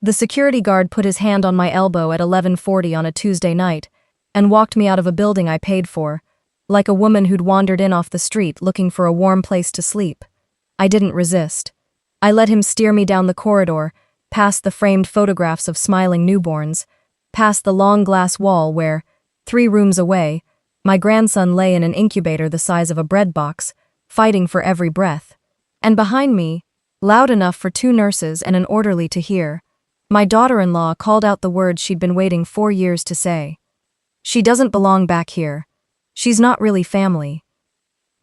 The security guard put his hand on my elbow at 11:40 on a Tuesday night and walked me out of a building I paid for, like a woman who'd wandered in off the street looking for a warm place to sleep. I didn't resist. I let him steer me down the corridor, past the framed photographs of smiling newborns, past the long glass wall where, 3 rooms away, my grandson lay in an incubator the size of a bread box, fighting for every breath. And behind me, loud enough for 2 nurses and an orderly to hear, my daughter-in-law called out the words she'd been waiting 4 years to say. She doesn't belong back here. She's not really family.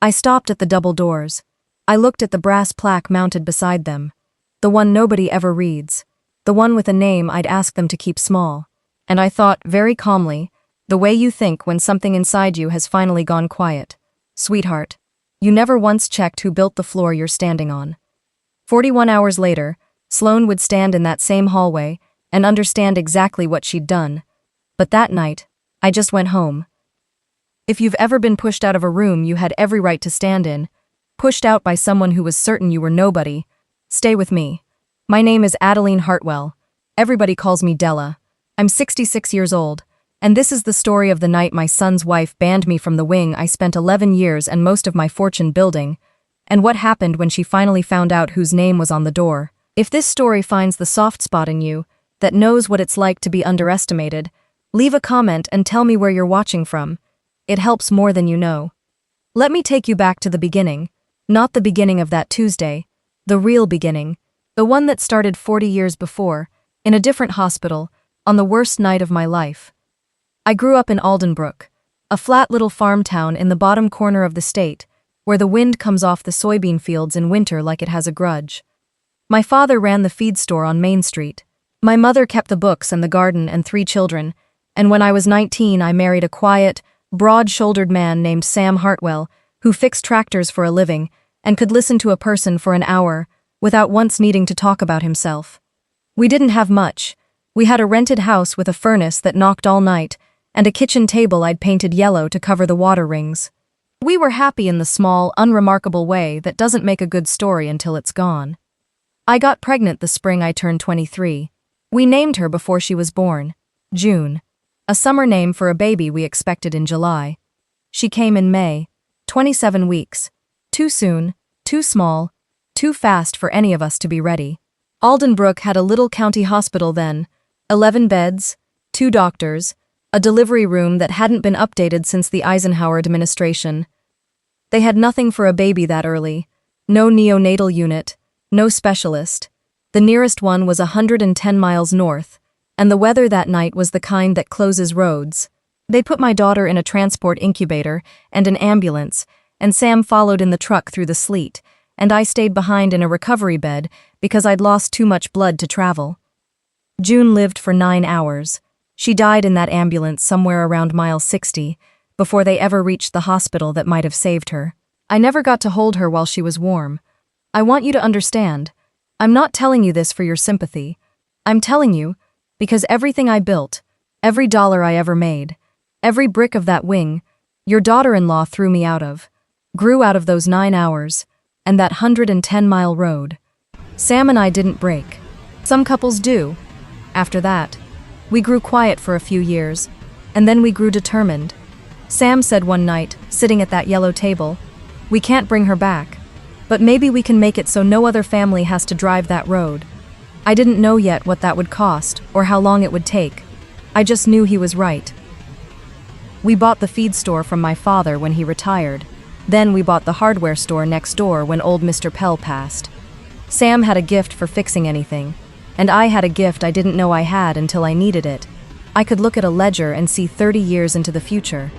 I stopped at the double doors. I looked at the brass plaque mounted beside them. The one nobody ever reads. The one with a name I'd ask them to keep small. And I thought, very calmly, the way you think when something inside you has finally gone quiet. Sweetheart, you never once checked who built the floor you're standing on. 41 hours later, Sloane would stand in that same hallway and understand exactly what she'd done. But that night, I just went home. If you've ever been pushed out of a room you had every right to stand in, pushed out by someone who was certain you were nobody, stay with me. My name is Adeline Hartwell. Everybody calls me Della. I'm 66 years old, and this is the story of the night my son's wife banned me from the wing I spent 11 years and most of my fortune building, and what happened when she finally found out whose name was on the door. If this story finds the soft spot in you that knows what it's like to be underestimated, leave a comment and tell me where you're watching from. It helps more than you know. Let me take you back to the beginning, not the beginning of that Tuesday, the real beginning, the one that started 40 years before, in a different hospital, on the worst night of my life. I grew up in Aldenbrook, a flat little farm town in the bottom corner of the state, where the wind comes off the soybean fields in winter like it has a grudge. My father ran the feed store on Main Street. My mother kept the books and the garden and 3 children, and when I was 19 I married a quiet, broad-shouldered man named Sam Hartwell, who fixed tractors for a living and could listen to a person for an hour without once needing to talk about himself. We didn't have much. We had a rented house with a furnace that knocked all night and a kitchen table I'd painted yellow to cover the water rings. We were happy in the small, unremarkable way that doesn't make a good story until it's gone. I got pregnant the spring I turned 23. We named her before she was born, June, a summer name for a baby we expected in July. She came in May, 27 weeks. Too soon, too small, too fast for any of us to be ready. Aldenbrook had a little county hospital then, 11 beds, 2 doctors, a delivery room that hadn't been updated since the Eisenhower administration. They had nothing for a baby that early, no neonatal unit, no specialist. The nearest one was 110 miles north, and the weather that night was the kind that closes roads. They put my daughter in a transport incubator and an ambulance, and Sam followed in the truck through the sleet, and I stayed behind in a recovery bed because I'd lost too much blood to travel. June lived for 9 hours. She died in that ambulance somewhere around mile 60, before they ever reached the hospital that might have saved her. I never got to hold her while she was warm. I want you to understand. I'm not telling you this for your sympathy. I'm telling you because everything I built, every dollar I ever made, every brick of that wing, your daughter-in-law threw me out of, grew out of those 9 hours, and that 110-mile road. Sam and I didn't break. Some couples do. After that, we grew quiet for a few years, and then we grew determined. Sam said one night, sitting at that yellow table, "We can't bring her back, but maybe we can make it so no other family has to drive that road." I didn't know yet what that would cost or how long it would take. I just knew he was right. We bought the feed store from my father when he retired. Then we bought the hardware store next door when old Mr. Pell passed. Sam had a gift for fixing anything, and I had a gift I didn't know I had until I needed it. I could look at a ledger and see 30 years into the future.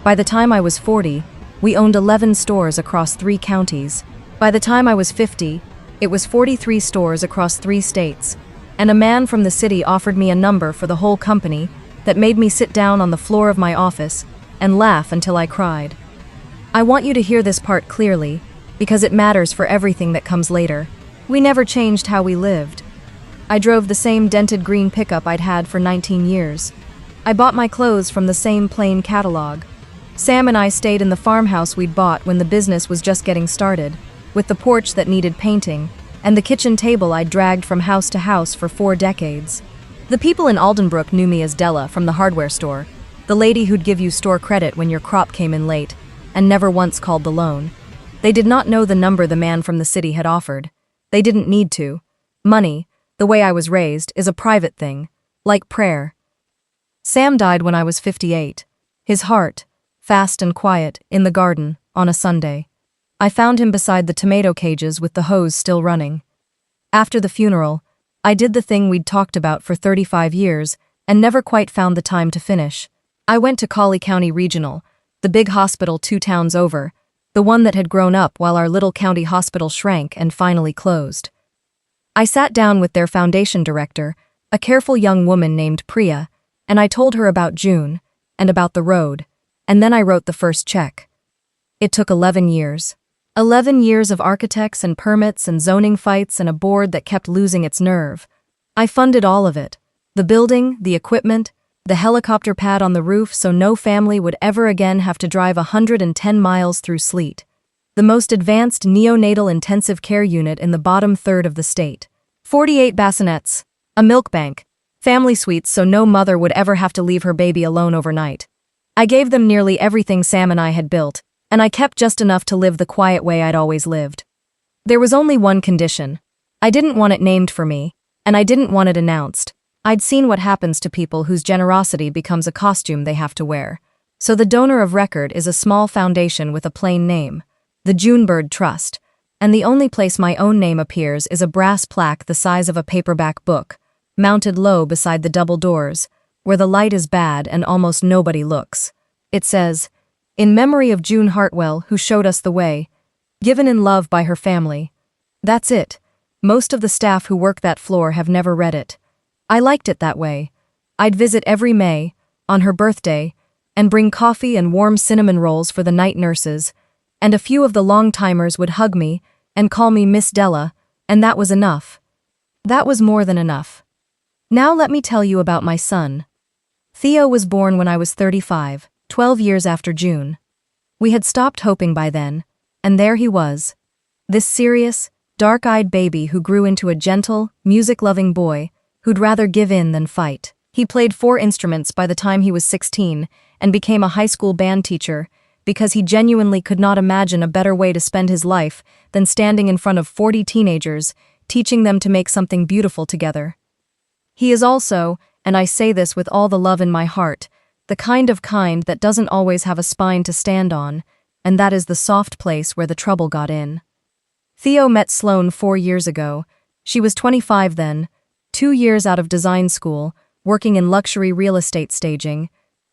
By the time I was 40, we owned 11 stores across 3 counties. By the time I was 50, it was 43 stores across 3 states, and a man from the city offered me a number for the whole company that made me sit down on the floor of my office and laugh until I cried. I want you to hear this part clearly, because it matters for everything that comes later. We never changed how we lived. I drove the same dented green pickup I'd had for 19 years. I bought my clothes from the same plain catalog. Sam and I stayed in the farmhouse we'd bought when the business was just getting started, with the porch that needed painting, and the kitchen table I'd dragged from house to house for 4 decades. The people in Aldenbrook knew me as Della from the hardware store, the lady who'd give you store credit when your crop came in late, and never once called the loan. They did not know the number the man from the city had offered. They didn't need to. Money, the way I was raised, is a private thing, like prayer. Sam died when I was 58. His heart, fast and quiet, in the garden, on a Sunday. I found him beside the tomato cages with the hose still running. After the funeral, I did the thing we'd talked about for 35 years and never quite found the time to finish. I went to Collie County Regional, the big hospital 2 towns over, the one that had grown up while our little county hospital shrank and finally closed. I sat down with their foundation director, a careful young woman named Priya, and I told her about June, and about the road, and then I wrote the first check. It took 11 years. 11 years of architects and permits and zoning fights and a board that kept losing its nerve. I funded all of it. The building, the equipment, the helicopter pad on the roof so no family would ever again have to drive 110 miles through sleet. The most advanced neonatal intensive care unit in the bottom third of the state. 48 bassinets, a milk bank, family suites so no mother would ever have to leave her baby alone overnight. I gave them nearly everything Sam and I had built, and I kept just enough to live the quiet way I'd always lived. There was only one condition. I didn't want it named for me, and I didn't want it announced. I'd seen what happens to people whose generosity becomes a costume they have to wear. So the donor of record is a small foundation with a plain name, the Junebird Trust, and the only place my own name appears is a brass plaque the size of a paperback book, mounted low beside the double doors, where the light is bad and almost nobody looks. It says, "In memory of June Hartwell, who showed us the way, given in love by her family." That's it. Most of the staff who work that floor have never read it. I liked it that way. I'd visit every May, on her birthday, and bring coffee and warm cinnamon rolls for the night nurses, and a few of the long-timers would hug me and call me Miss Della, and that was enough. That was more than enough. Now let me tell you about my son. Theo was born when I was 35, 12 years after June. We had stopped hoping by then, and there he was. This serious, dark-eyed baby who grew into a gentle, music-loving boy who'd rather give in than fight. He played 4 instruments by the time he was 16 and became a high school band teacher because he genuinely could not imagine a better way to spend his life than standing in front of 40 teenagers, teaching them to make something beautiful together. He is also, and I say this with all the love in my heart, the kind that doesn't always have a spine to stand on, and that is the soft place where the trouble got in. Theo met Sloane 4 years ago. She was 25 then, 2 years out of design school, working in luxury real estate staging,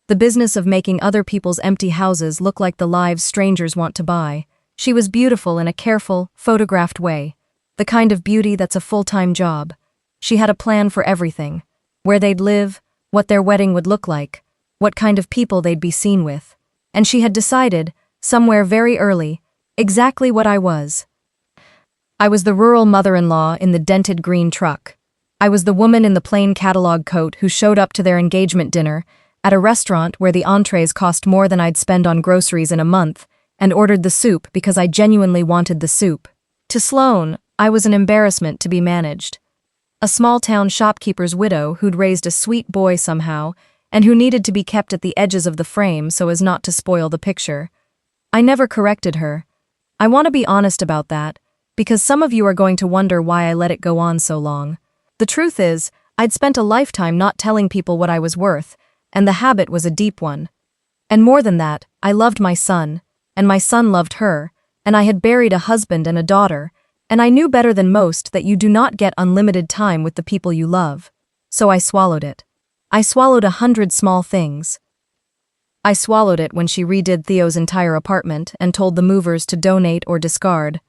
the business of making other people's empty houses look like the lives strangers want to buy. She was beautiful in a careful, photographed way, the kind of beauty that's a full-time job. She had a plan for everything, where they'd live, what their wedding would look like, what kind of people they'd be seen with. And she had decided, somewhere very early, exactly what I was. I was the rural mother-in-law in the dented green truck. I was the woman in the plain catalog coat who showed up to their engagement dinner at a restaurant where the entrees cost more than I'd spend on groceries in a month, and ordered the soup because I genuinely wanted the soup. To Sloane, I was an embarrassment to be managed. A small-town shopkeeper's widow who'd raised a sweet boy somehow, and who needed to be kept at the edges of the frame so as not to spoil the picture. I never corrected her. I want to be honest about that, because some of you are going to wonder why I let it go on so long. The truth is, I'd spent a lifetime not telling people what I was worth, and the habit was a deep one. And more than that, I loved my son, and my son loved her, and I had buried a husband and a daughter, and I knew better than most that you do not get unlimited time with the people you love. So I swallowed it. I swallowed 100 small things. I swallowed it when she redid Theo's entire apartment and told the movers to donate or discard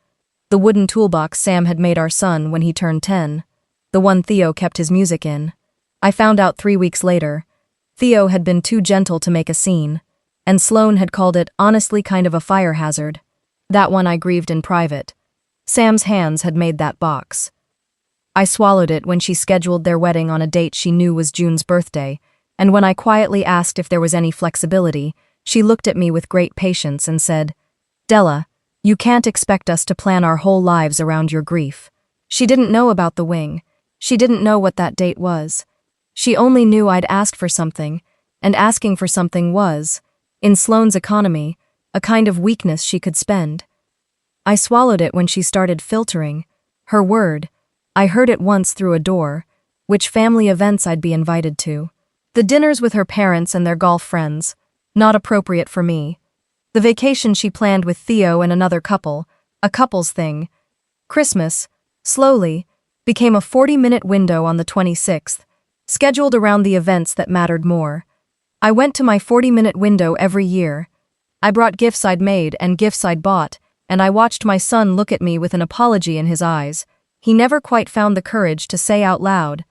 the wooden toolbox Sam had made our son when he turned 10, the one Theo kept his music in. I found out 3 weeks later. Theo had been too gentle to make a scene, and Sloane had called it honestly kind of a fire hazard. That one I grieved in private. Sam's hands had made that box. I swallowed it when she scheduled their wedding on a date she knew was June's birthday, and when I quietly asked if there was any flexibility, she looked at me with great patience and said, "Della, you can't expect us to plan our whole lives around your grief. She didn't know about the wing. She didn't know what that date was. She only knew I'd asked for something, and asking for something was, in Sloane's economy, a kind of weakness she could spend. I swallowed it when she started filtering. Her word. I heard it once through a door, which family events I'd be invited to. The dinners with her parents and their golf friends, not appropriate for me. The vacation she planned with Theo and another couple, a couple's thing. Christmas, slowly, became a 40-minute window on the 26th, scheduled around the events that mattered more. I went to my 40-minute window every year. I brought gifts I'd made and gifts I'd bought, and I watched my son look at me with an apology in his eyes. He never quite found the courage to say out loud.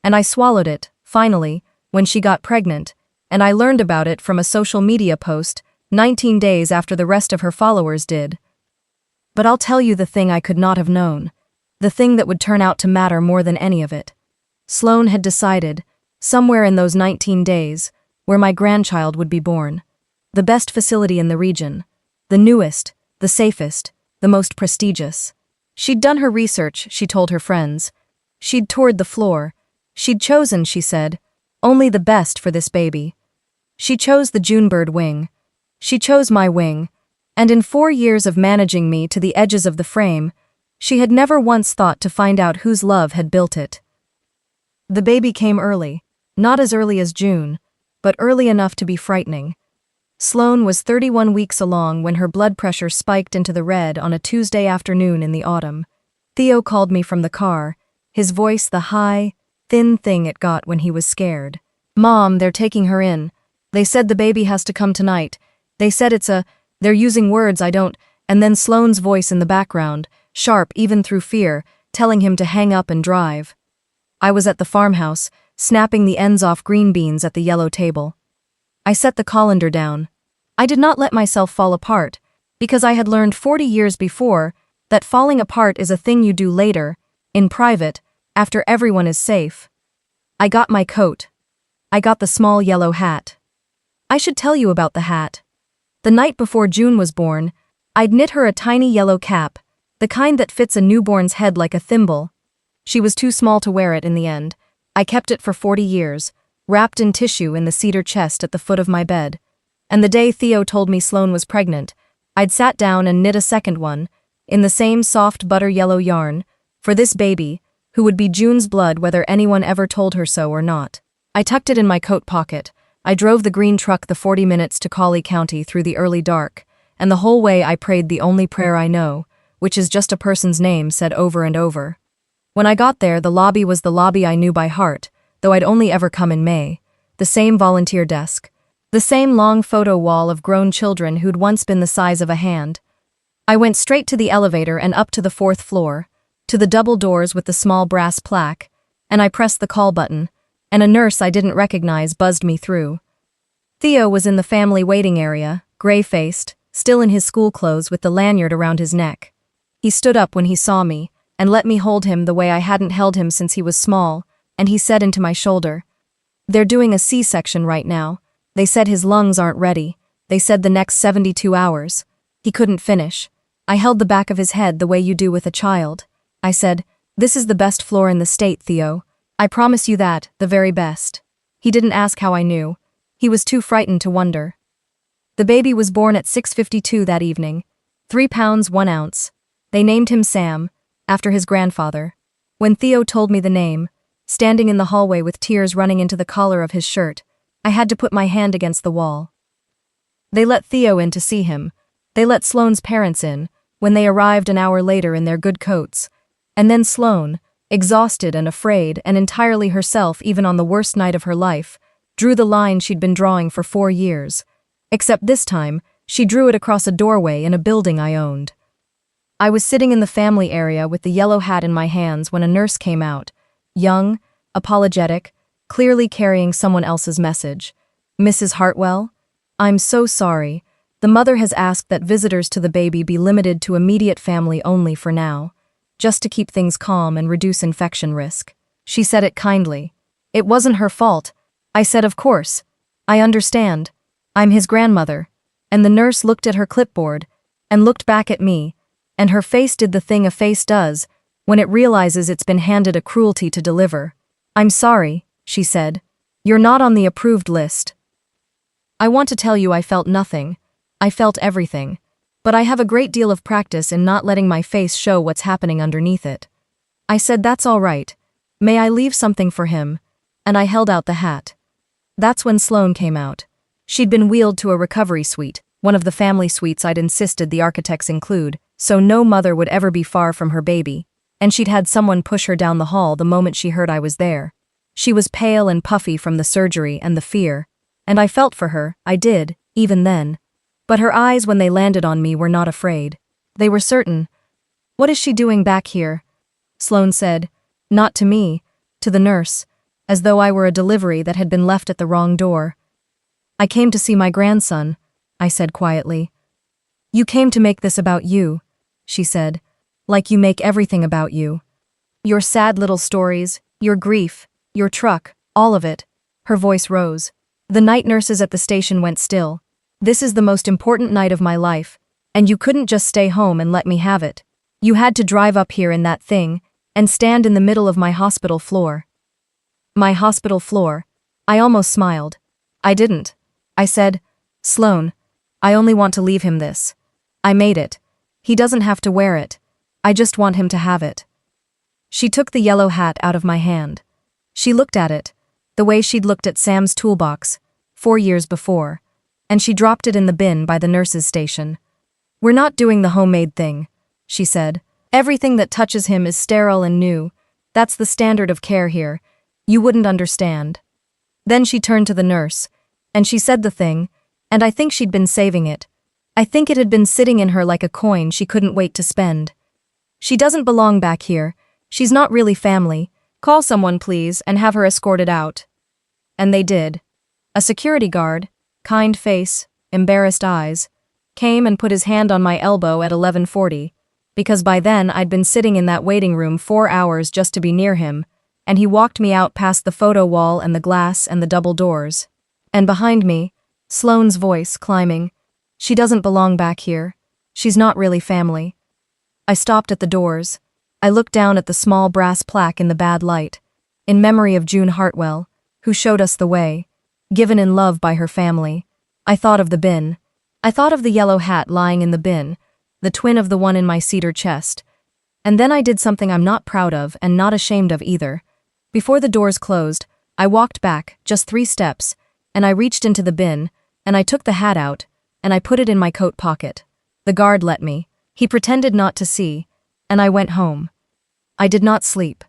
And I swallowed it, finally, when she got pregnant, and I learned about it from a social media post 19 days after the rest of her followers did. But I'll tell you the thing I could not have known, the thing that would turn out to matter more than any of it. Sloane had decided, somewhere in those 19 days, where my grandchild would be born. The best facility in the region. The newest, the safest, the most prestigious. She'd done her research, she told her friends. She'd toured the floor. She'd chosen, she said, only the best for this baby. She chose the Junebird wing. She chose my wing. And in 4 years of managing me to the edges of the frame, she had never once thought to find out whose love had built it. The baby came early, not as early as June, but early enough to be frightening. Sloane was 31 weeks along when her blood pressure spiked into the red on a Tuesday afternoon in the autumn. Theo called me from the car, his voice the high, thin thing it got when he was scared. "Mom, they're taking her in. They said the baby has to come tonight. They said they're using words I don't," and then Sloane's voice in the background, sharp even through fear, telling him to hang up and drive. I was at the farmhouse, snapping the ends off green beans at the yellow table. I set the colander down. I did not let myself fall apart, because I had learned 40 years before that falling apart is a thing you do later, in private, after everyone is safe. I got my coat. I got the small yellow hat. I should tell you about the hat. The night before June was born, I'd knit her a tiny yellow cap, the kind that fits a newborn's head like a thimble. She was too small to wear it in the end. I kept it for 40 years, wrapped in tissue in the cedar chest at the foot of my bed. And the day Theo told me Sloane was pregnant, I'd sat down and knit a second one, in the same soft butter yellow yarn, for this baby, who would be June's blood whether anyone ever told her so or not. I tucked it in my coat pocket. I drove the green truck the 40 minutes to Collie County through the early dark, and the whole way I prayed the only prayer I know, which is just a person's name said over and over. When I got there, the lobby was the lobby I knew by heart, though I'd only ever come in May. The same volunteer desk. The same long photo wall of grown children who'd once been the size of a hand. I went straight to the elevator and up to the 4th floor, to the double doors with the small brass plaque, and I pressed the call button, and a nurse I didn't recognize buzzed me through. Theo was in the family waiting area, gray-faced, still in his school clothes with the lanyard around his neck. He stood up when he saw me, and let me hold him the way I hadn't held him since he was small, and he said into my shoulder, "They're doing a C-section right now. They said his lungs aren't ready. They said the next 72 hours. He couldn't finish." I held the back of his head the way you do with a child. I said, "This is the best floor in the state, Theo. I promise you that, the very best." He didn't ask how I knew. He was too frightened to wonder. The baby was born at 6:52 that evening, 3 pounds 1 ounce. They named him Sam, after his grandfather. When Theo told me the name, standing in the hallway with tears running into the collar of his shirt, I had to put my hand against the wall. They let Theo in to see him. They let Sloane's parents in, when they arrived an hour later in their good coats. And then Sloane, exhausted and afraid and entirely herself even on the worst night of her life, drew the line she'd been drawing for 4 years. Except this time, she drew it across a doorway in a building I owned. I was sitting in the family area with the yellow hat in my hands when a nurse came out, young, apologetic, clearly carrying someone else's message. "Mrs. Hartwell, I'm so sorry. The mother has asked that visitors to the baby be limited to immediate family only for now, just to keep things calm and reduce infection risk." She said it kindly. It wasn't her fault. I said, "Of course. I understand. I'm his grandmother." And the nurse looked at her clipboard and looked back at me, and her face did the thing a face does, when it realizes it's been handed a cruelty to deliver. "I'm sorry," she said. "You're not on the approved list." I want to tell you I felt nothing. I felt everything. But I have a great deal of practice in not letting my face show what's happening underneath it. I said, "That's all right. May I leave something for him?" And I held out the hat. That's when Sloane came out. She'd been wheeled to a recovery suite, one of the family suites I'd insisted the architects include, so no mother would ever be far from her baby, and she'd had someone push her down the hall the moment she heard I was there. She was pale and puffy from the surgery and the fear, and I felt for her, I did, even then. But her eyes when they landed on me were not afraid. They were certain. "What is she doing back here?" Sloane said, not to me, to the nurse, as though I were a delivery that had been left at the wrong door. "I came to see my grandson," I said quietly. "You came to make this about you," she said, "like you make everything about you. Your sad little stories, your grief, your truck, all of it." Her voice rose. The night nurses at the station went still. "This is the most important night of my life, and you couldn't just stay home and let me have it. You had to drive up here in that thing and stand in the middle of my hospital floor." My hospital floor. I almost smiled. I didn't. I said, "Sloane, I only want to leave him this. I made it. He doesn't have to wear it. I just want him to have it." She took the yellow hat out of my hand. She looked at it, the way she'd looked at Sam's toolbox, 4 years before, and she dropped it in the bin by the nurse's station. "We're not doing the homemade thing," she said. "Everything that touches him is sterile and new. That's the standard of care here. You wouldn't understand." Then she turned to the nurse, and she said the thing, and I think she'd been saving it. I think it had been sitting in her like a coin she couldn't wait to spend. "She doesn't belong back here. She's not really family. Call someone, please, and have her escorted out." And they did. A security guard, kind face, embarrassed eyes, came and put his hand on my elbow at 11:40, because by then I'd been sitting in that waiting room 4 hours just to be near him, and he walked me out past the photo wall and the glass and the double doors. And behind me, Sloane's voice climbing, "She doesn't belong back here. She's not really family." I stopped at the doors. I looked down at the small brass plaque in the bad light, in memory of June Hartwell, who showed us the way, given in love by her family. I thought of the bin. I thought of the yellow hat lying in the bin, the twin of the one in my cedar chest. And then I did something I'm not proud of and not ashamed of either. Before the doors closed, I walked back, just 3 steps, and I reached into the bin, and I took the hat out, and I put it in my coat pocket. The guard let me. He pretended not to see, and I went home. I did not sleep.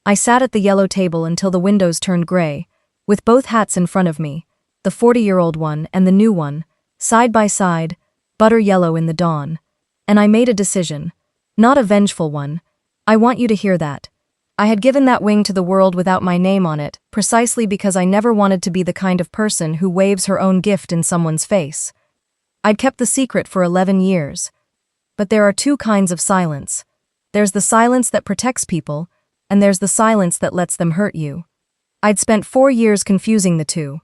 I sat at the yellow table until the windows turned gray, with both hats in front of me, the 40-year-old one and the new one, side by side, butter yellow in the dawn. And I made a decision. Not a vengeful one. I want you to hear that. I had given that wing to the world without my name on it, precisely because I never wanted to be the kind of person who waves her own gift in someone's face. I'd kept the secret for 11 years. But there are 2 kinds of silence. There's the silence that protects people, and there's the silence that lets them hurt you. I'd spent 4 years confusing the two.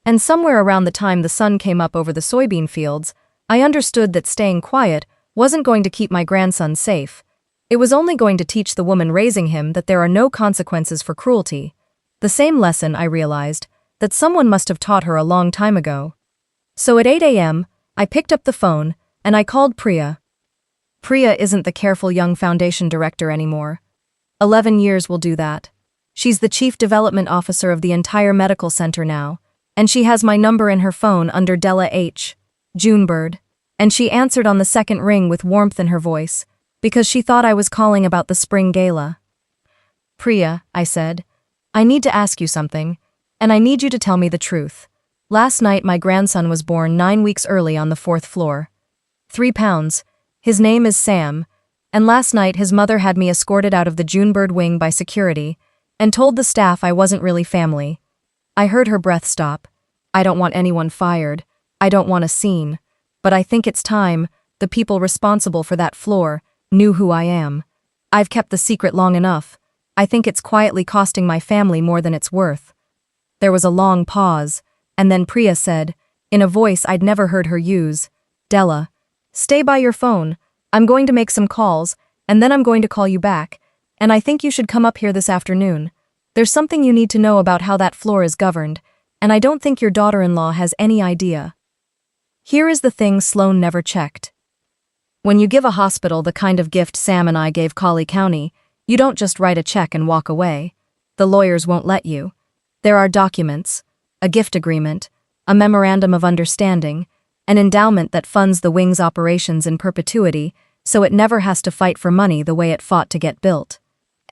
And somewhere around the time the sun came up over the soybean fields, I understood that staying quiet wasn't going to keep my grandson safe. It was only going to teach the woman raising him that there are no consequences for cruelty. The same lesson, I realized, that someone must have taught her a long time ago. So at 8 a.m., I picked up the phone, and I called Priya. Priya isn't the careful young foundation director anymore. 11 years will do that. She's the chief development officer of the entire medical center now, and she has my number in her phone under Della H. Junebird, and she answered on the second ring with warmth in her voice, because she thought I was calling about the spring gala. "Priya," I said, "I need to ask you something, and I need you to tell me the truth. Last night my grandson was born 9 weeks early on the 4th floor. 3 pounds. His name is Sam, and last night his mother had me escorted out of the Junebird wing by security and told the staff I wasn't really family." I heard her breath stop. "I don't want anyone fired. I don't want a scene. But I think it's time the people responsible for that floor knew who I am. I've kept the secret long enough. I think it's quietly costing my family more than it's worth." There was a long pause, and then Priya said, in a voice I'd never heard her use, "Della, stay by your phone. I'm going to make some calls, and then I'm going to call you back, and I think you should come up here this afternoon. There's something you need to know about how that floor is governed, and I don't think your daughter-in-law has any idea. Here is the thing Sloan never checked. When you give a hospital the kind of gift Sam and I gave Collie County, you don't just write a check and walk away. The lawyers won't let you. There are documents, a gift agreement, a memorandum of understanding, an endowment that funds the wing's operations in perpetuity so it never has to fight for money the way it fought to get built.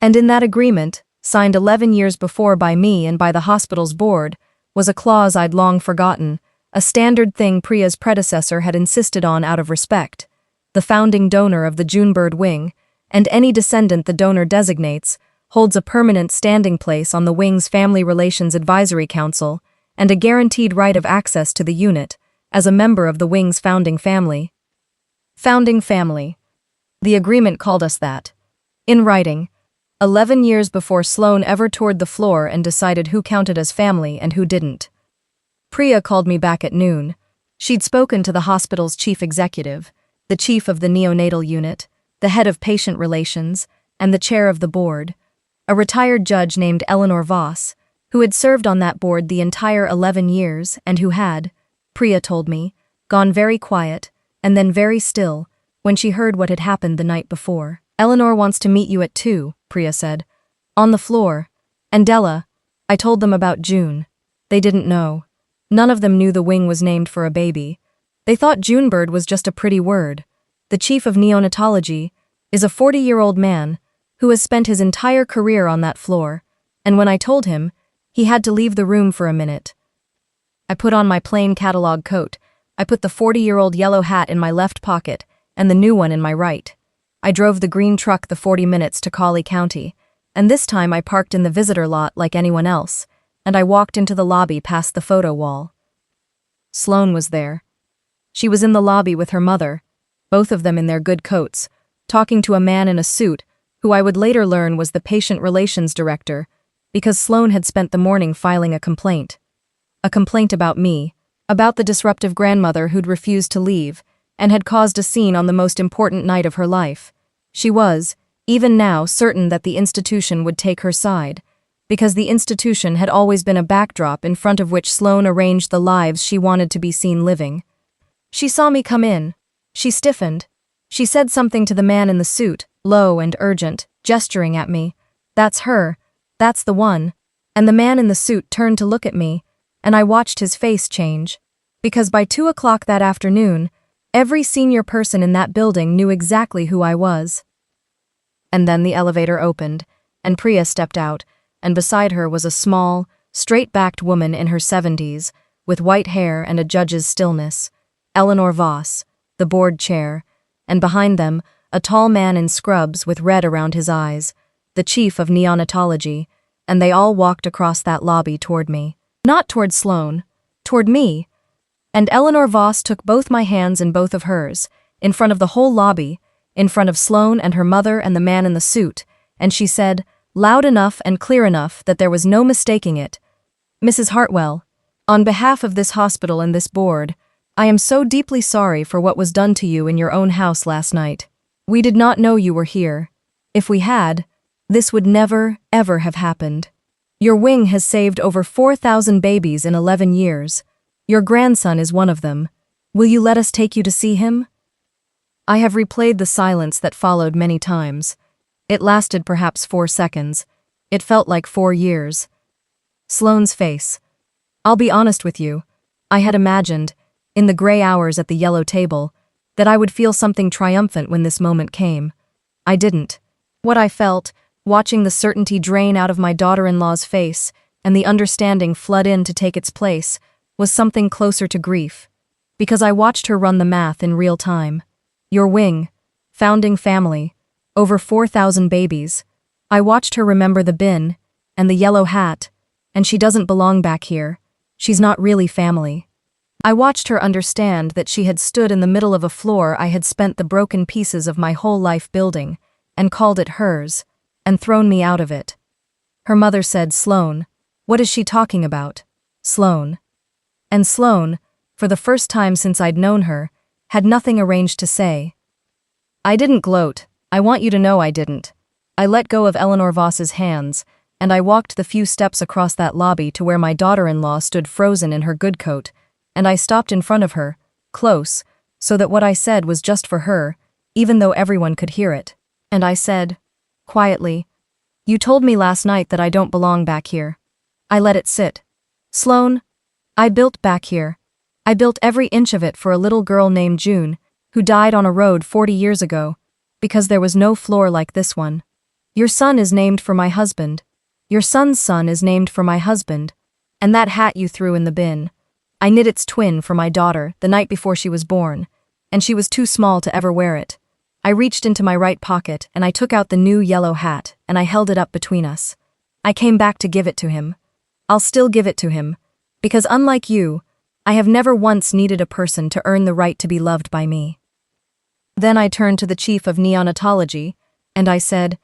And in that agreement, signed 11 years before by me and by the hospital's board, was a clause I'd long forgotten, a standard thing Priya's predecessor had insisted on out of respect. The founding donor of the Junebird wing, and any descendant the donor designates, holds a permanent standing place on the wing's Family Relations Advisory Council and a guaranteed right of access to the unit as a member of the wing's founding family. Founding family. The agreement called us that. In writing, 11 years before Sloan ever toured the floor and decided who counted as family and who didn't. Priya called me back at noon. She'd spoken to the hospital's chief executive, the chief of the neonatal unit, the head of patient relations, and the chair of the board, a retired judge named Eleanor Voss, who had served on that board the entire 11 years and who had, Priya told me, gone very quiet and then very still when she heard what had happened the night before. Eleanor wants to meet you at 2, Priya said. On the floor. And Della, I told them about June. They didn't know. None of them knew the wing was named for a baby. They thought Junebird was just a pretty word. The chief of neonatology is a 40-year-old man who has spent his entire career on that floor, and when I told him, he had to leave the room for a minute. I put on my plain catalog coat. I put the 40-year-old yellow hat in my left pocket and the new one in my right. I drove the green truck the 40 minutes to Collie County, and this time I parked in the visitor lot like anyone else, and I walked into the lobby past the photo wall. Sloan was there. She was in the lobby with her mother, both of them in their good coats, talking to a man in a suit who I would later learn was the patient relations director, because Sloan had spent the morning filing a complaint. A complaint about me, about the disruptive grandmother who'd refused to leave, and had caused a scene on the most important night of her life. She was, even now, certain that the institution would take her side, because the institution had always been a backdrop in front of which Sloan arranged the lives she wanted to be seen living. She saw me come in. She stiffened. She said something to the man in the suit, low and urgent, gesturing at me. That's her. That's the one. And the man in the suit turned to look at me, and I watched his face change. Because by 2 o'clock that afternoon, every senior person in that building knew exactly who I was. And then the elevator opened, and Priya stepped out, and beside her was a small, straight-backed woman in her 70s, with white hair and a judge's stillness, Eleanor Voss, the board chair, and behind them, a tall man in scrubs with red around his eyes, the chief of neonatology, and they all walked across that lobby toward me. Not toward Sloan, toward me. And Eleanor Voss took both my hands in both of hers, in front of the whole lobby, in front of Sloan and her mother and the man in the suit, and she said, loud enough and clear enough that there was no mistaking it, Mrs. Hartwell, on behalf of this hospital and this board, I am so deeply sorry for what was done to you in your own house last night. We did not know you were here. If we had, this would never, ever have happened. Your wing has saved over 4,000 babies in 11 years. Your grandson is one of them. Will you let us take you to see him? I have replayed the silence that followed many times. It lasted perhaps 4 seconds. It felt like 4 years. Sloane's face. I'll be honest with you. I had imagined, in the gray hours at the yellow table, that I would feel something triumphant when this moment came. I didn't. What I felt, watching the certainty drain out of my daughter-in-law's face and the understanding flood in to take its place, was something closer to grief, because I watched her run the math in real time. Your wing, founding family, over 4,000 babies. I watched her remember the bin and the yellow hat, and she doesn't belong back here. She's not really family. I watched her understand that she had stood in the middle of a floor I had spent the broken pieces of my whole life building, and called it hers, and thrown me out of it. Her mother said, Sloan, what is she talking about? Sloan. And Sloan, for the first time since I'd known her, had nothing arranged to say. I didn't gloat. I want you to know I didn't. I let go of Eleanor Voss's hands, and I walked the few steps across that lobby to where my daughter-in-law stood frozen in her good coat, and I stopped in front of her, close, so that what I said was just for her, even though everyone could hear it. And I said, quietly, "You told me last night that I don't belong back here." I let it sit. "Sloane, I built back here. I built every inch of it for a little girl named June, who died on a road 40 years ago, because there was no floor like this one. Your son is named for my husband. Your son's son is named for my husband. And that hat you threw in the bin, I knit its twin for my daughter the night before she was born, and she was too small to ever wear it." I reached into my right pocket and I took out the new yellow hat and I held it up between us. I came back to give it to him. I'll still give it to him, because unlike you, I have never once needed a person to earn the right to be loved by me. Then I turned to the chief of neonatology, and I said,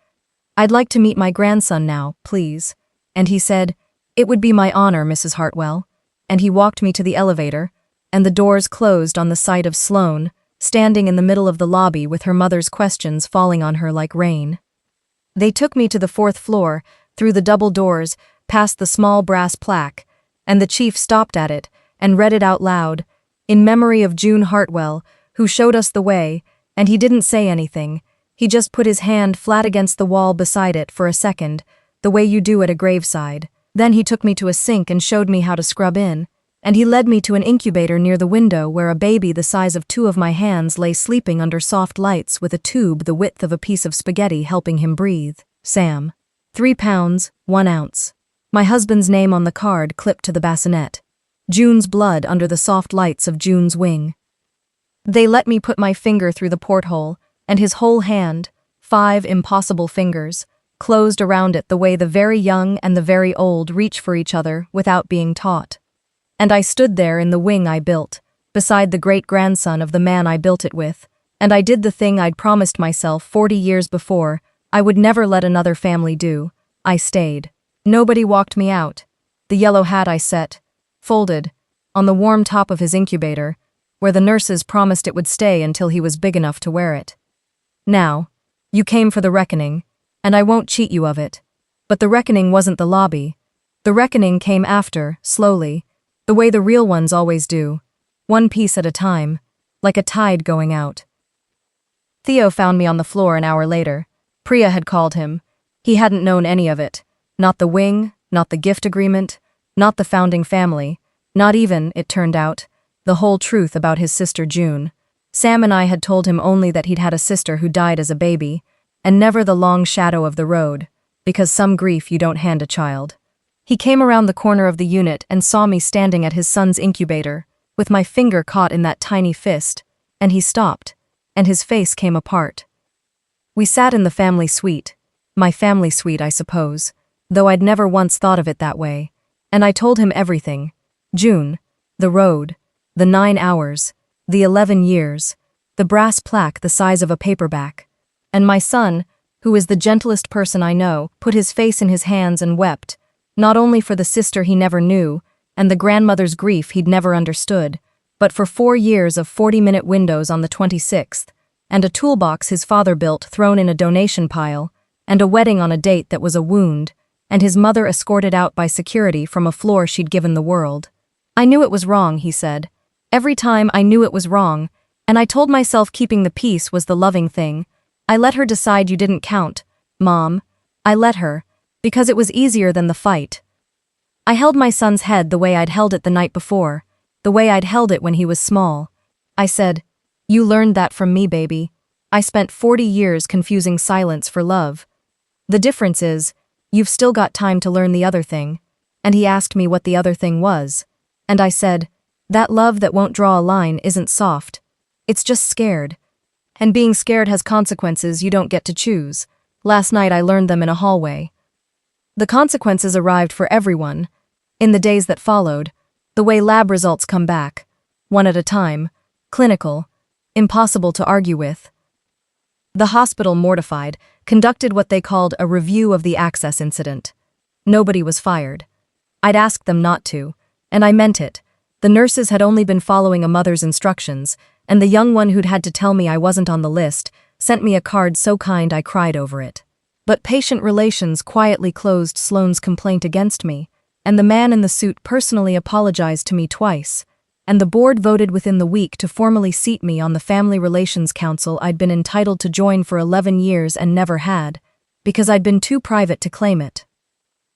"I'd like to meet my grandson now, please." And he said, "It would be my honor, Mrs. Hartwell." And he walked me to the elevator, and the doors closed on the sight of Sloane, standing in the middle of the lobby with her mother's questions falling on her like rain. They took me to the 4th floor, through the double doors, past the small brass plaque, and the chief stopped at it and read it out loud, "In memory of June Hartwell, who showed us the way," and he didn't say anything. He just put his hand flat against the wall beside it for a second, the way you do at a graveside. Then he took me to a sink and showed me how to scrub in, and he led me to an incubator near the window where a baby the size of 2 of my hands lay sleeping under soft lights with a tube the width of a piece of spaghetti helping him breathe. Sam. 3 pounds, 1 ounce. My husband's name on the card clipped to the bassinet. June's blood under the soft lights of June's wing. They let me put my finger through the porthole, and his whole hand, 5 impossible fingers, closed around it the way the very young and the very old reach for each other without being taught. And I stood there in the wing I built, beside the great-grandson of the man I built it with, and I did the thing I'd promised myself 40 years before I would never let another family do. I stayed. Nobody walked me out. The yellow hat I set, folded, on the warm top of his incubator, where the nurses promised it would stay until he was big enough to wear it. Now, you came for the reckoning, and I won't cheat you of it. But the reckoning wasn't the lobby. The reckoning came after, slowly, the way the real ones always do, one piece at a time, like a tide going out. Theo found me on the floor an hour later. Priya had called him. He hadn't known any of it. Not the wing, not the gift agreement, not the founding family, not even, it turned out, the whole truth about his sister June. Sam and I had told him only that he'd had a sister who died as a baby, and never the long shadow of the road, because some grief you don't hand a child. He came around the corner of the unit and saw me standing at his son's incubator, with my finger caught in that tiny fist, and he stopped, and his face came apart. We sat in the family suite, my family suite, I suppose, though I'd never once thought of it that way, and I told him everything. June, the road, the 9 hours, the 11 years, the brass plaque the size of a paperback. And my son, who is the gentlest person I know, put his face in his hands and wept, not only for the sister he never knew, and the grandmother's grief he'd never understood, but for 4 years of 40-minute windows on the 26th, and a toolbox his father built thrown in a donation pile, and a wedding on a date that was a wound, and his mother escorted out by security from a floor she'd given the world. I knew it was wrong, he said. Every time I knew it was wrong, and I told myself keeping the peace was the loving thing. I let her decide you didn't count, Mom. I let her, because it was easier than the fight. I held my son's head the way I'd held it the night before, the way I'd held it when he was small. I said, "You learned that from me, baby. I spent 40 years confusing silence for love. The difference is, you've still got time to learn the other thing." And he asked me what the other thing was. And I said, "That love that won't draw a line isn't soft. It's just scared. And being scared has consequences you don't get to choose. Last night I learned them in a hallway. The consequences arrived for everyone. In the days that followed, the way lab results come back, one at a time, clinical, impossible to argue with. The hospital, mortified, conducted what they called a review of the access incident. Nobody was fired. I'd asked them not to, and I meant it. The nurses had only been following a mother's instructions, and the young one who'd had to tell me I wasn't on the list sent me a card so kind I cried over it. But patient relations quietly closed Sloane's complaint against me, and the man in the suit personally apologized to me twice, and the board voted within the week to formally seat me on the Family Relations Council I'd been entitled to join for 11 years and never had, because I'd been too private to claim it.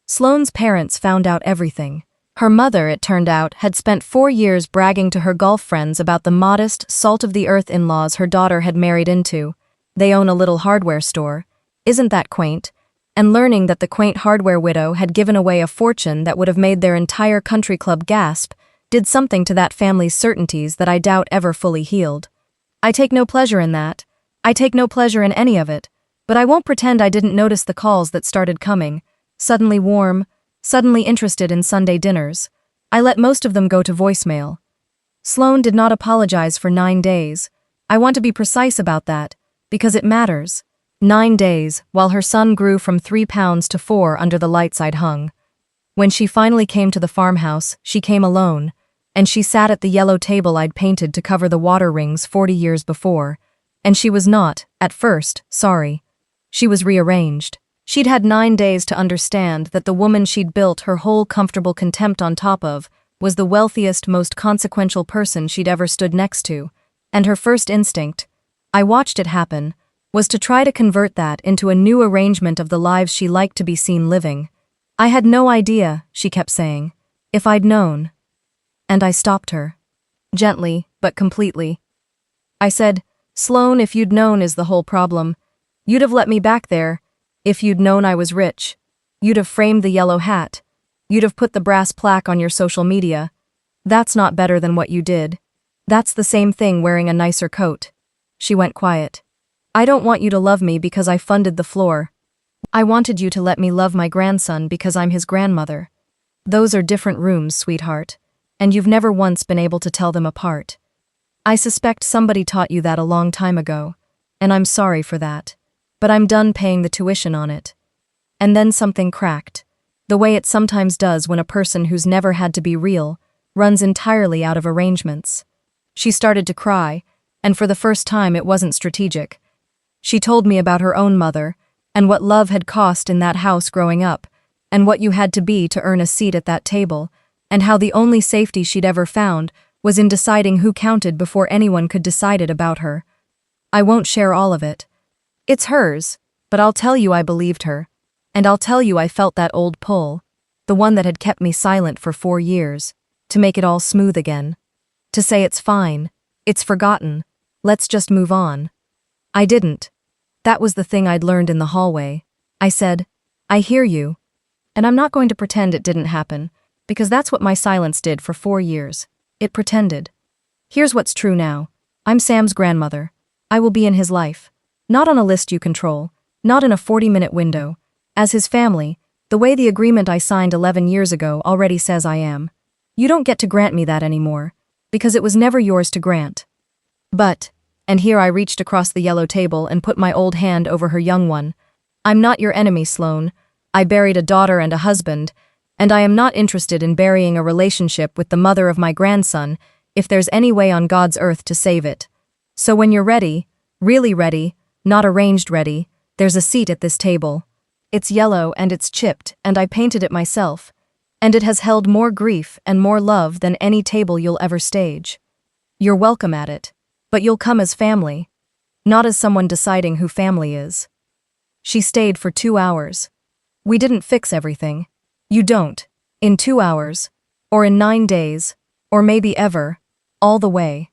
Sloane's parents found out everything. Her mother, it turned out, had spent 4 years bragging to her golf friends about the modest, salt-of-the-earth in-laws her daughter had married into. They own a little hardware store. Isn't that quaint? And learning that the quaint hardware widow had given away a fortune that would have made their entire country club gasp did something to that family's certainties that I doubt ever fully healed. I take no pleasure in that. I take no pleasure in any of it, but I won't pretend I didn't notice the calls that started coming, suddenly warm, suddenly interested in Sunday dinners. I let most of them go to voicemail. Sloane did not apologize for 9 days. I want to be precise about that, because it matters. 9 days, while her son grew from 3 pounds to 4 under the lights I'd hung. When she finally came to the farmhouse, she came alone, and she sat at the yellow table I'd painted to cover the water rings 40 years before, and she was not, at first, sorry. She was rearranged. She'd had 9 days to understand that the woman she'd built her whole comfortable contempt on top of was the wealthiest, most consequential person she'd ever stood next to, and her first instinct, I watched it happen, was to try to convert that into a new arrangement of the lives she liked to be seen living. I had no idea, she kept saying, if I'd known. And I stopped her. Gently, but completely. I said, Sloane, if you'd known is the whole problem. You'd have let me back there. If you'd known I was rich. You'd have framed the yellow hat. You'd have put the brass plaque on your social media. That's not better than what you did. That's the same thing wearing a nicer coat. She went quiet. I don't want you to love me because I funded the floor. I wanted you to let me love my grandson because I'm his grandmother. Those are different rooms, sweetheart, and you've never once been able to tell them apart. I suspect somebody taught you that a long time ago, and I'm sorry for that. But I'm done paying the tuition on it. And then something cracked, the way it sometimes does when a person who's never had to be real runs entirely out of arrangements. She started to cry, and for the first time it wasn't strategic. She told me about her own mother, and what love had cost in that house growing up, and what you had to be to earn a seat at that table, and how the only safety she'd ever found was in deciding who counted before anyone could decide it about her. I won't share all of it. It's hers, but I'll tell you I believed her, and I'll tell you I felt that old pull, the one that had kept me silent for 4 years, to make it all smooth again. To say it's fine, it's forgotten, let's just move on. I didn't. That was the thing I'd learned in the hallway. I said, I hear you, and I'm not going to pretend it didn't happen, because that's what my silence did for 4 years. It pretended. Here's what's true now. I'm Sam's grandmother. I will be in his life. Not on a list you control, not in a 40-minute window. As his family, the way the agreement I signed 11 years ago already says I am. You don't get to grant me that anymore, because it was never yours to grant. But, and here I reached across the yellow table and put my old hand over her young one, I'm not your enemy, Sloane. I buried a daughter and a husband, and I am not interested in burying a relationship with the mother of my grandson if there's any way on God's earth to save it. So when you're ready, really ready, not arranged ready, there's a seat at this table. It's yellow and it's chipped, and I painted it myself, and it has held more grief and more love than any table you'll ever stage. You're welcome at it, but you'll come as family, not as someone deciding who family is. She stayed for 2 hours. We didn't fix everything. You don't, in 2 hours, or in 9 days, or maybe ever, all the way.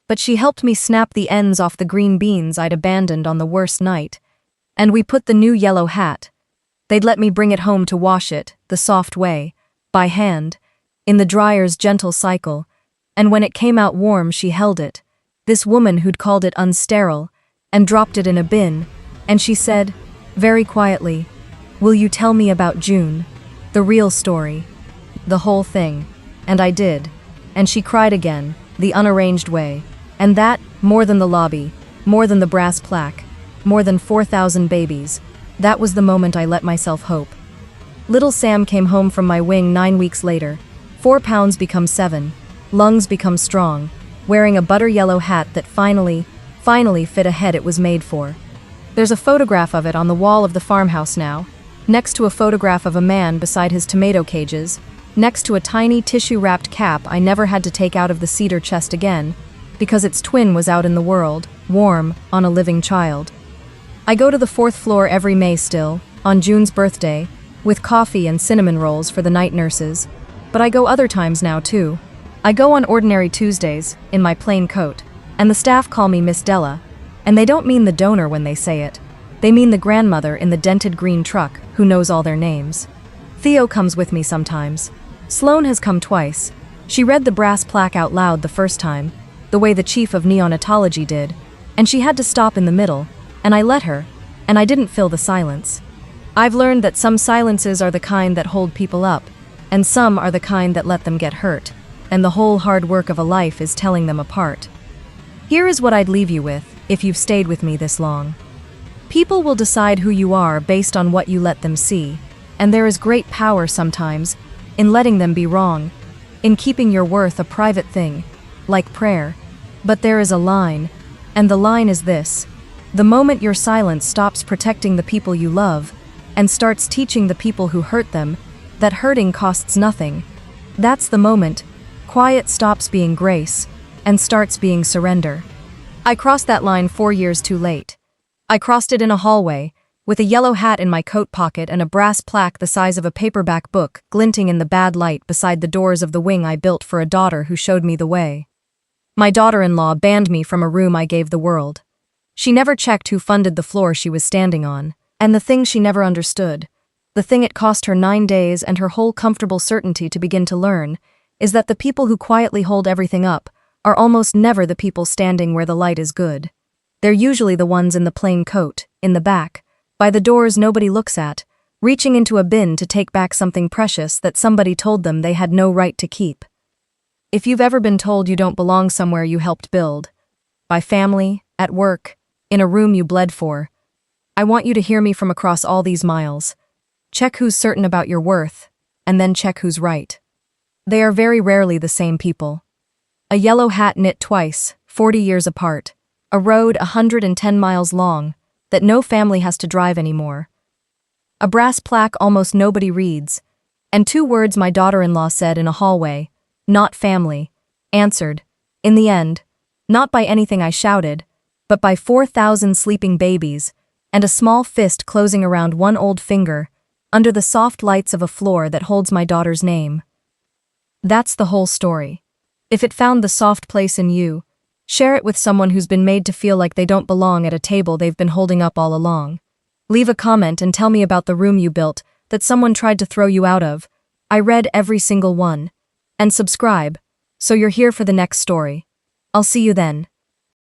But she helped me snap the ends off the green beans I'd abandoned on the worst night, and we put the new yellow hat. They'd let me bring it home to wash it, the soft way, by hand, in the dryer's gentle cycle, and when it came out warm she held it, this woman who'd called it unsterile, and dropped it in a bin, and she said, very quietly, will you tell me about June, the real story, the whole thing? And I did, and she cried again, the unarranged way. And that, more than the lobby, more than the brass plaque, more than 4,000 babies, that was the moment I let myself hope. Little Sam came home from my wing 9 weeks later. 4 pounds become 7, lungs become strong, wearing a butter yellow hat that finally fit a head it was made for. There's a photograph of it on the wall of the farmhouse now, next to a photograph of a man beside his tomato cages, next to a tiny tissue-wrapped cap I never had to take out of the cedar chest again, because its twin was out in the world, warm, on a living child. I go to the 4th floor every May still, on June's birthday, with coffee and cinnamon rolls for the night nurses, but I go other times now too. I go on ordinary Tuesdays, in my plain coat, and the staff call me Miss Della, and they don't mean the donor when they say it. They mean the grandmother in the dented green truck who knows all their names. Theo comes with me sometimes. Sloane has come twice. She read the brass plaque out loud the first time, the way the chief of neonatology did, and she had to stop in the middle, and I let her, and I didn't fill the silence. I've learned that some silences are the kind that hold people up, and some are the kind that let them get hurt, and the whole hard work of a life is telling them apart. Here is what I'd leave you with, if you've stayed with me this long. People will decide who you are based on what you let them see, and there is great power sometimes in letting them be wrong, in keeping your worth a private thing, like prayer. But there is a line, and the line is this: the moment your silence stops protecting the people you love, and starts teaching the people who hurt them that hurting costs nothing, that's the moment quiet stops being grace and starts being surrender. I crossed that line 4 years too late. I crossed it in a hallway, with a yellow hat in my coat pocket and a brass plaque the size of a paperback book glinting in the bad light beside the doors of the wing I built for a daughter who showed me the way. My daughter-in-law banned me from a room I gave the world. She never checked who funded the floor she was standing on, and the thing she never understood, the thing it cost her 9 days and her whole comfortable certainty to begin to learn, is that the people who quietly hold everything up are almost never the people standing where the light is good. They're usually the ones in the plain coat, in the back, by the doors nobody looks at, reaching into a bin to take back something precious that somebody told them they had no right to keep. If you've ever been told you don't belong somewhere you helped build, by family, at work, in a room you bled for, I want you to hear me from across all these miles. Check who's certain about your worth, and then check who's right. They are very rarely the same people. A yellow hat knit twice, 40 years apart. A road 110 miles long, that no family has to drive anymore. A brass plaque almost nobody reads, and 2 words my daughter-in-law said in a hallway, not family, answered, in the end, not by anything I shouted, but by 4,000 sleeping babies, and a small fist closing around one old finger, under the soft lights of a floor that holds my daughter's name. That's the whole story. If it found the soft place in you, share it with someone who's been made to feel like they don't belong at a table they've been holding up all along. Leave a comment and tell me about the room you built that someone tried to throw you out of. I read every single one. And subscribe, so you're here for the next story. I'll see you then.